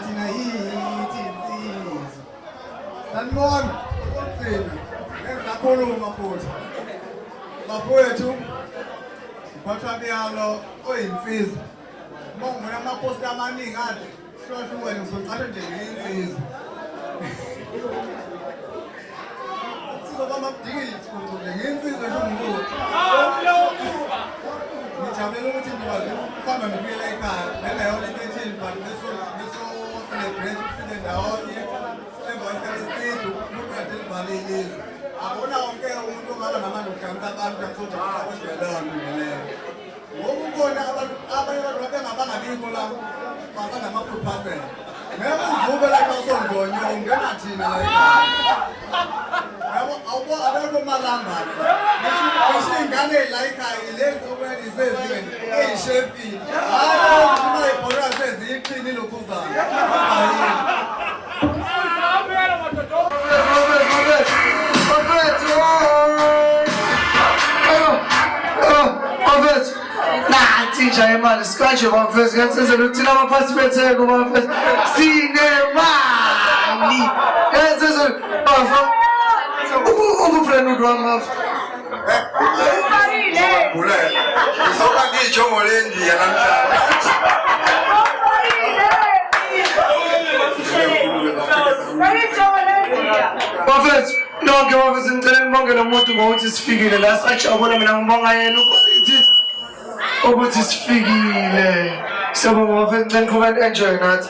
thina yithi insizwa. Sanibona uqina. Ngisakhuluma futhi. Bafowethu uphathwa beyalo oyinsizwa. Ngibona amaposti amaningi athi shoshu wena uzoqala nje ngiyinsizwa. Bamabhikile nje ngiyinsizwa nje umbuzo. Ngijabule ukuthi ngikwazi ukuhamba ngibuyela ekhaya. Lena yona into ethini but celebrate ukufika ndawonye. Emva kwesikhathi umuntu kade livalile izwe. Akuna wonke umuntu ongaba namandla okuhlanganisa abantu akusoja kwenzelwa leyo. Ngoba ubona abanye abantu bengabangabikho la basana ama-food parcel. Ngeke uzube lapha usongonyo ungena thina la ekhaya. Yabo abekho malambane. Ngisho ingane la ekhaya ilezi okwena isezingeni eyishefini. Hayi uma ibhola seziyiqinile lokhuzana. Teacher, man, scratch your one first. Get to look to our first better go one first. See the money. Get to who friend would run off. So can get your Molendi Prophet, no give us in telling Monga no more to go to his figure. That's actually what I'm going to over this figure. Some of them then come and enjoy that.